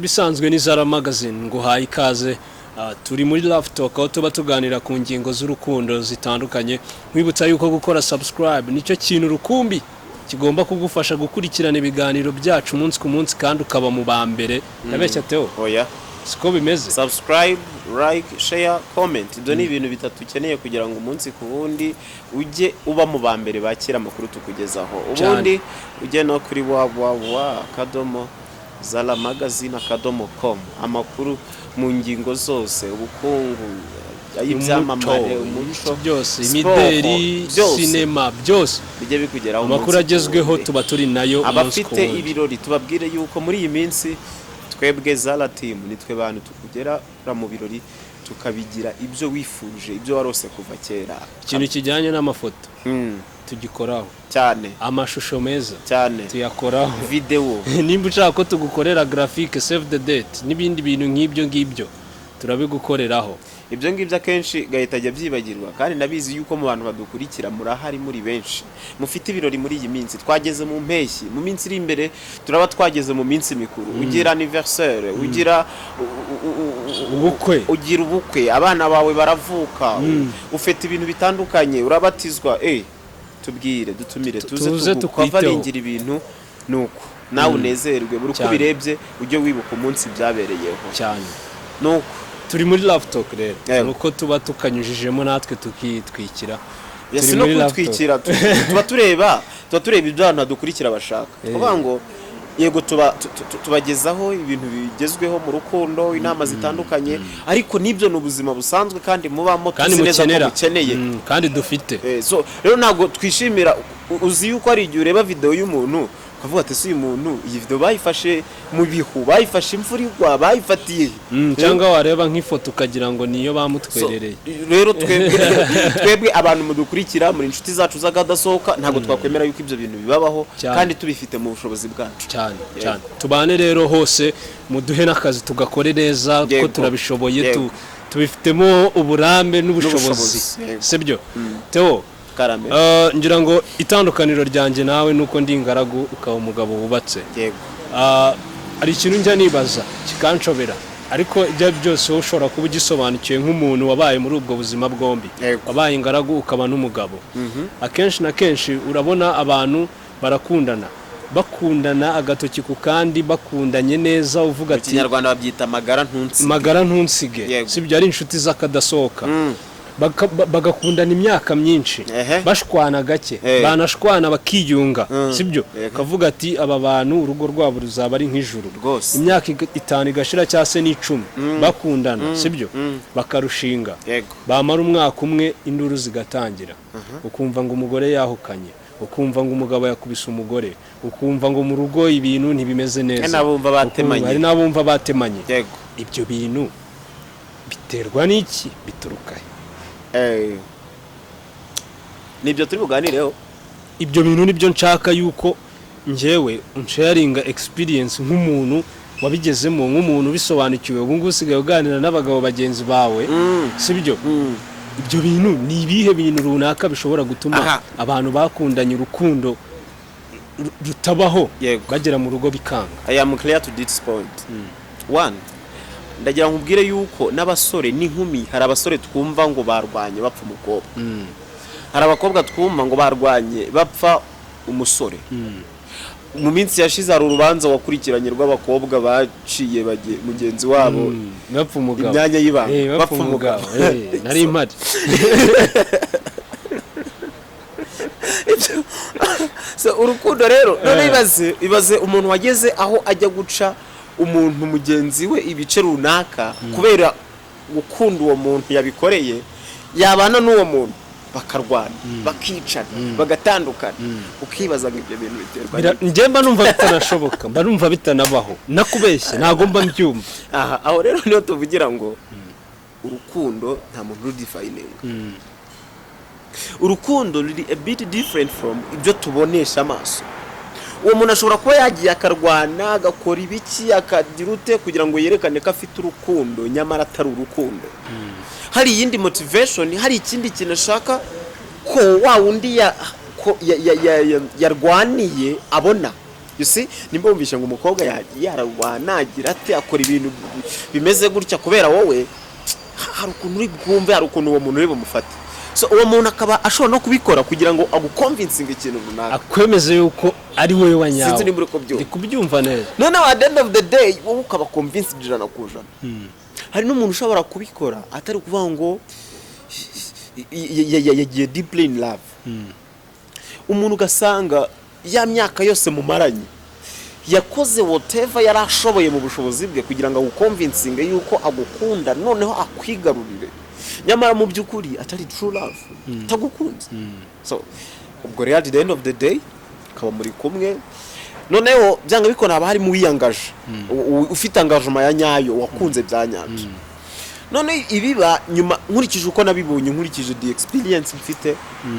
nk'ibisanzwe ni Zara magazine ngo haye ikaze. Turi muri Love Talk aho tuba tuganira ku ngingo z'urukundo zitandukanye. Mwibutsa yuko gukora subscribe nicyo kintu rukumbi kigomba kugufasha gukurikirana ibiganiro byacu umunsi ku munsi kandi ukaba mu bambere. Nabeshya Theo. Oya. Siko bimeze. Subscribe, like, share, comment. Ibyo ni ibintu bitatu ukeneye kugira ngo umunsi ku wundi ujye uba mu bambere bakira amakuru tukugezaho. Ubundi ujye no kuri www.zaramagazine.com amakuru mu ngingo zose, ubukungu, ibyamamare, umuco byose, imideri, sinema byose bijye bikugeraho. Amakuru agezweho tuba turi nayo. Abafite ibirori tubabwire yuko muri iyi minsi twebwe Zara team nitwe bantu tukugera mu birori tukabigira ibyo wifuje, ibyo warose kuva kera. Ikintu kijyanye n'amafoto tugikoraho cyane, amashusho meza cyane tuyakoraho, video nimba ushaka ko tugukorera graphic, save the date n'ibindi bintu ngibyo turabigukoreraho. Ibyo ngibyo akenshi gahita ajya byibagirwa, kandi nabizi yuko mu bantu badukurikira murahari muri benshi mufite ibirori muri iyi minsi. Twageze mu mpeshyi, mu minsi iri imbere turaba twageze mu minsi mikuru. Ugira anniversaire, ugira ubukwe, abana bawe baravuka, ufite ibintu bitandukanye, urabatizwa. Tubwire, dutumire tuze tukwaringira ibintu nuko nawe unezerwe buri uko birebye ujye wibuka umunsi byabereyeho cyane. Nuko turi muri Love Talk rero nuko tuba tukanyujijemo natwe tukitwikira. Yesi no kutwikira tuba tureba ibyo abantu dukurikira bashaka. Kuvuga ngo yego tubagezaho ibintu bigezweho mu rukundo, inama zitandukanye, ariko nibyo n'ubuzima busanzwe kandi mubamo tuzineza ko mukeneye kandi dufite. So rero ntabwo twishimira, uzi yuko ari igihe ureba video y'umuntu ukavuga ati si umuntu iyi video bayifashe mu bihu, bayifashe imvura igwa, bayifatiye cyangwa wareba nk'ifoto ukagira ngo niyo bamutwerereye. Rero twebwe abantu mudukurikira muri inshuti zacu z'agadasohoka ntabwo twakwemera yuko ibyo bintu bibabaho kandi tubifite mu bushobozi bwacu cyane. Tubane rero hose muduhe n'akazi tugakore neza ko turabishoboye, tubifitemo uburambe n'ubushobozi, sibyo Theo? Ngira ngo itandukaniro ryanjye nawe nuko ndi ingaragu ukaba umugabo wubatse. Ari ikintu njya nibaza kikanshobera, ariko ibyo byose ushobora kuba ugisobanukiwe nk'umuntu wabaye muri ubwo buzima bwombi, wabaye ingaragu ukaba n'umugabo. Akenshi na kenshi urabona abantu bakundana agatoki ku kandi, bakundanye neza, uvuga ati Kinyarwanda babyita magara ntunsige, sibyo? Ari inshuti z'akadasohoka bagakundana imyaka myinshi, bashwana gake, banashwana bakiyunga, sibyo? Kavuga ati aba bantu urugo rwabo ruzaba ari nk'ijuru. Imyaka 5 igashira cyase n'10 bakundana, sibyo? Bakarushinga, bamara umwaka umwe induru zigatangira, ukumva ngo umugore yahukanye, ukumva ngo umugabo yakubise umugore, ukumva ngo mu rugo ibintu ntibimeze neza, hari n'abumva batemanye. Ibyo bintu biterwa n'iki? Bituruka nibyo turi buganireho. Ibyo bintu nibyo nshaka yuko njyewe unsharinga experience nk'umuntu wabigezemo, nk'umuntu bisobanukiwe. Ubu ngubu usigaye uganira n'abagabo bagenzi bawe, sibyo? Ibyo bintu ni ibihe bintu runaka bishobora gutuma abantu bakundanye urukundo rutabaho bagera mu rugo bikanga? I am clear to this point. One, ndagira nkubwire yuko n'abasore n'inkumi, hari abasore twumva ngo barwanye bapfa umukobwa, hari abakobwa twumva ngo barwanye bapfa umusore. Mu minsi yashize hari urubanza wakurikiranye rw'abakobwa baciye mugenzi wabo bapfa umugabo, imyanya y'ibanga, bapfa umugabo. Nari impari. So urukundo rero none ibaze umuntu wageze aho ajya guca umuntu mugenzi we ibice runaka kubera gukunda uwo muntu yabikoreye, yabana n'uwo muntu bakarwana, bakicana, bagatandukana, ukibaza ngo ibyo bintu biterwa njye mba numva bitanashoboka, mba numva bitanabaho, nakubeshye ntago mba mbyumva. Aho rero niyo tuvugira ngo urukundo nta muntu rudifininga. Urukundo ruri a bit different from ibyo tubonesha amaso. Uwo muntu ashobora kuba yagiye akarwana, agakora ibiki, akagira ute kugira ngo yerekane ko afite urukundo, nyamara atari urukundo. Hari yindi motivation, hari ikindi kintu ashaka ko wa wundi yarwaniye abona. you see nimba wumvishe ngo umukobwa yararwanagira ate akora ibintu bimeze gutya kubera wowe hari ukuntu uri bwumve hari ukuntu uwo muntu uri bumufate so uwo muntu akaba ashobora no kubikora kugira ngo aguconvincinge ikintu runaka akwemeze yuko ari wowe wanyawe sinzi nimba uri kubyumva neza none at the end of the day wowe ukaba convinced ijana ku ijana hari n'umuntu ushobora kubikora atari kuvuga ngo yagiye deeply in love umuntu ugasanga ya myaka yose mumaranye yakoze whatever yarashoboye mu bushobozi bwe kugira ngo aguconvincinge yuko agukunda noneho akwigarurire nyamara mu by'ukuri atari true love tagukunze so ubwo rero at the end of the day kaba muri kumwe noneho byanga bikona haba hari mu wiyangaje ufite engagement ya nyayo wakunze byanyanje none ibiba nyuma nkurikije uko nabibonye nkurikije the experience mfite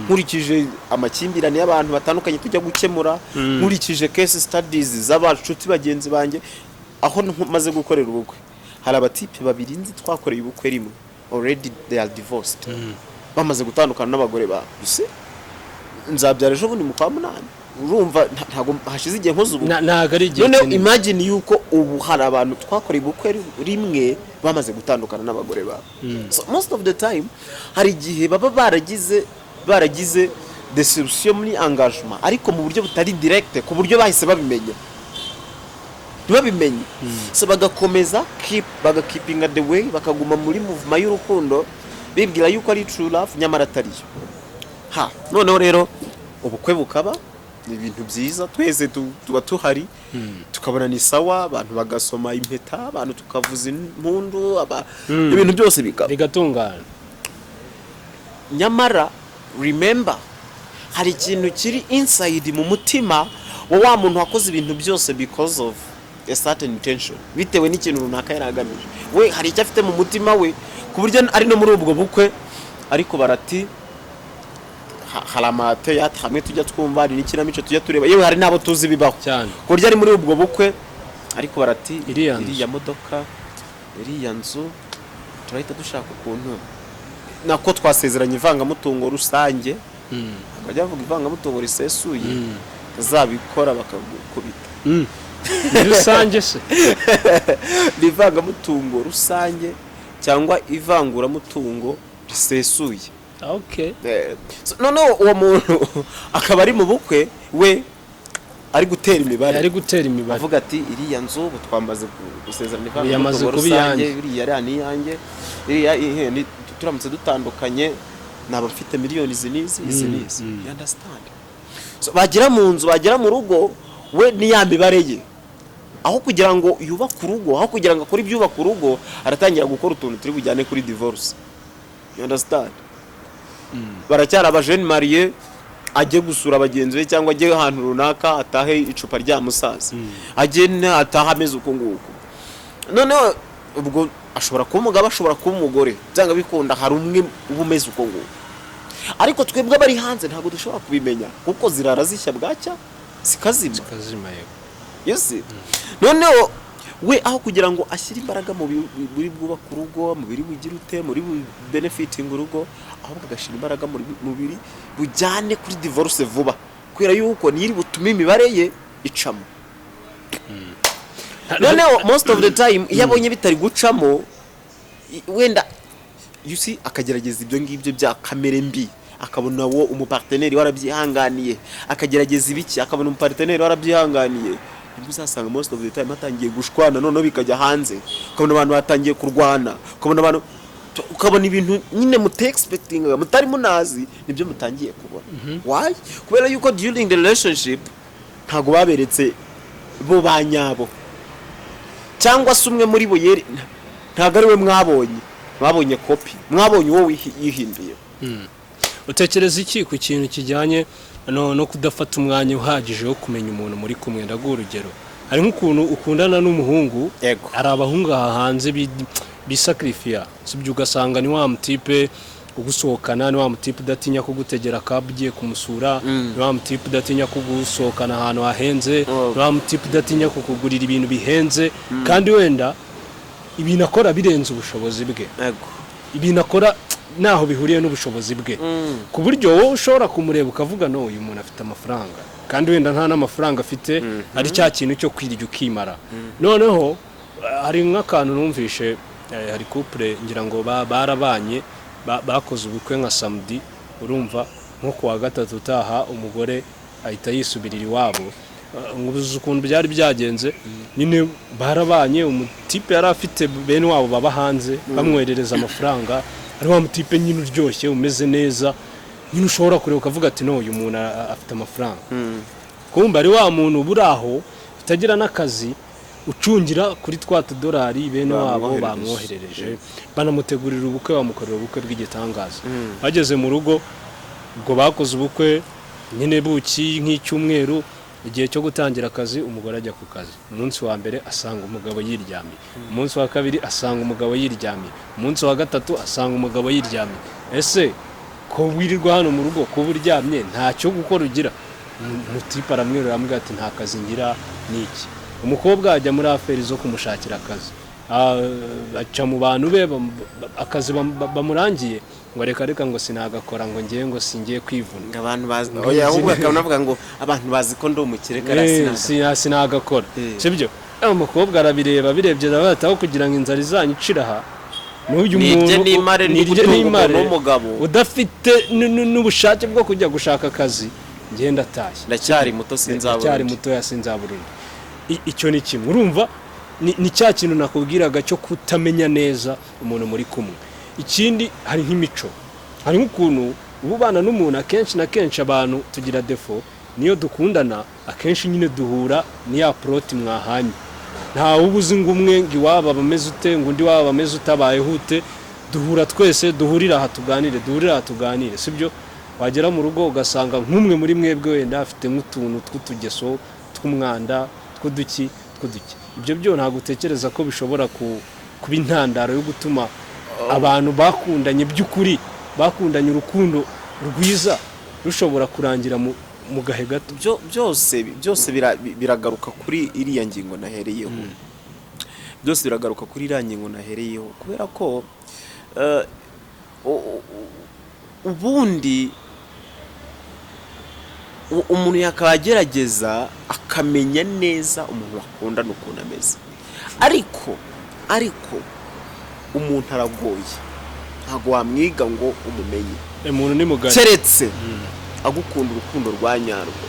nkurikije amakimbirane y'abantu batandukanye tujya gukemura nkurikije case studies z'abacuti bagenzi banjye aho maze gukorera ubukwe hari abatipe babiri nzi twakoreye ubukwe rimwe already they are divorced bamaze gutandukana n'abagore babo ise nzabyara ejo bundi mu kwa munani urumva ntago hashize igihe nkoze ubu ntago ari igihe none imagine yuko ubu hari abantu twakoreye ubukwe rimwe bamaze gutandukana n'abagore babo so most of the time hari igihe baba baragize deception muri engagement ariko mu buryo butari direct ku buryo bahise babimenye so bagakomeza bagakipinga the way bakaguma muri movement y'urukundo bibwira yuko ari true love nyamara atariyo noneho rero ubukwe bukaba ni ibintu byiza twese tuba tuhari tukabona ni sawa abantu bagasoma impeta abantu tukavuza impundu ibintu byose bigatungana nyamara remember hari ikintu kiri inside mu mutima wa muntu wakoze ibintu byose because of a certain intention bitewe n'ikintu runaka yaragamije we hari icyo afite mu mutima we ku buryo ari no muri ubwo bukwe ariko barati haramate hamwe tujya twumva ari n'ikinamico tujya tureba yewe hari nabo tuzi bibaho cyane ku buryo ari muri ubwo bukwe ariko barati iriya modoka iriya nzu turahita dushaka ukuntu nako twasezeranye ivangamutungo rusange bakajya bavuga ivangamutungo risesuye bazabikora bakagukubita rusange se ivangamutungo rusange cyangwa ivanguramutungo risesuye okay noneho uwo muntu akaba ari mu bukwe we ari gutera imibare avuga ati iriya nzu twamaze gusezerana ivangamutungo rusange iriya ni iyanjye iriya turamutse dutandukanye naba mfite miliyoni izi you understand so bagera mu nzu bagera mu rugo we ni ya mibare ye aho kugira ngo yubake urugo aho kugira ngo akore ibyubaka urugo aratangira gukora utuntu turi bujyane kuri divorce you understand baracyari abajene mariye ajye gusura abagenzi be cyangwa ajye ahantu runaka atahe icupa rya musaza agene ataha ameze uko nguko noneho ubwo ashobora kuba umugabo ashobora kuba umugore byanga bikunda hari umwe ubumeze uko nguko ariko twebwe bari hanze ntago dushobora kubimenya kuko zirara zishya bwacya zikazima yes noneho we aho kugira ngo ashyire imbaraga mu buri bwubaka urugo mu biri bugira ute muri benefiting urugo ahubwo agashira imbaraga mu biri bujyane kuri divorce vuba kubera yuko niri butume imibare ye icamo noneho most of the time iyo abonye bitari gucamo wenda you see akagerageza ibyo ngibyo bya kamere mbi akabona wo umuparteneri warabyihanganiye akagerageza ibiki akabona umuparteneri warabyihanganiye uzasanga most of the time atangiye gushwana noneho bikajya hanze ukabona abantu batangiye kurwana ukabona ibintu nyine mute expecting mutari munazi nibyo mutangiye kubona why kubera yuko during the relationship ntago baberetse bo banyabo cyangwa se umwe muri bo yeri ntago ari we mwabonye copy mwabonye wowe yihinduye utekereza iki ku kintu kijyanye no kudafata umwanya uhagije wo kumenya umuntu muri kumwe ndaguha urugero hari nk'ukuntu ukundana n'umuhungu ari abahungu hanze bisacrifice sibyo ugasanga ni wa mutipe ugusohokana ni wa mutipe udatinya kugutegera cab ugiye kumusura ni wa mutipe udatinya kugusohokana ahantu hahenze ni wa mutipe udatinya kukugurira ibintu bihenze kandi wenda ibintu akora birenze ubushobozi bwe ibintu akora naho bihuriye n'ubushobozi bwe ku buryo wowe ushobora kumureba ukavuga no uyu muntu afite amafaranga kandi wenda nta n'amafaranga afite ari cya kintu cyo kwirya ukimara noneho hari nk'akantu numvishe hari couple ngira ngo barabanye bakoze ubukwe nka samedi urumva nko kuwa gatatu utaha umugore ahita yisubirira iwabo ngubuze ukuntu byari byagenze nyine barabanye umutipe yari afite bene wabo baba hanze bamwerereza amafaranga ari wa mutipe nyine uryoshye umeze neza nyine ushobora kureba ukavuga ati no uyu muntu afite amafaranga kumba ari wa muntu buraho utagira n'akazi ucungira kuri twa $2 bene wabo bamwoherereje banamutegurira ubukwe bamukorera ubukwe bw'igitangaza bageze mu rugo ubwo bakoze ubukwe nyine buki nk'icyumweru igihe cyo gutangira akazi umugore ajya ku kazi umunsi wa mbere asanga umugabo yiryamiye umunsi wa kabiri asanga umugabo yiryamiye umunsi wa gatatu asanga umugabo yiryamiye ese ko wirirwa hano mu rugo ko buryamye ntacyo gukora ugira mutipe aramwirura amubwira ati nta kazi ngira niki umukobwa ajya muri aferi zo kumushakira akazi aca mu bantu be akazi bamurangiye ngo reka ngo sinagakora ngo ngiye ngo singiye kwivuna abantu bazi oya ahubwo akanavuga ngo abantu bazi ko ndi umukire karasi sinagakora sibyo umukobwa arabireba birebye bataho kugira ngo inzara izanyicira aha n'uyu muntu n'imare n'umugabo udafite n'ubushake bwo kujya gushaka akazi ngenda atashye ndacyari muto sinzaburunda icyo ni kimwe urumva ni cya kintu nakubwiraga cyo kutamenya neza umuntu muri kumwe ikindi hari nk'imico hari nk'ukuntu ubana n'umuntu akenshi na kenshi abantu tugira defo niyo dukundana akenshi nyine duhura niya proti mwahanye nta ubuzi ngo umwe ngo iwaba bameze ute ngo undi waba bameze utabayeho ute duhura twese duhurira aha tuganire sibyo wagera mu rugo ugasanga nk'umwe muri mwebwe wenda afite nk'utuntu tw'utugeso tw'umwanda tw'uduki ibyo byo ntabwo utekereza ko bishobora kuba intandaro yo gutuma abantu bakundanye by'ukuri bakundanye urukundo rwiza rushobora kurangira mu gahe gato byose biragaruka kuri iriya ngingo nahereyeho kubera ko ubundi umuntu yakaba agerageza akamenya neza umuntu bakundana ukuntu ameze ariko umuntu aragoye ntabwo wamwiga ngo umumenye umuntu ni mugari keretse agukunda urukundo rwa nyarwo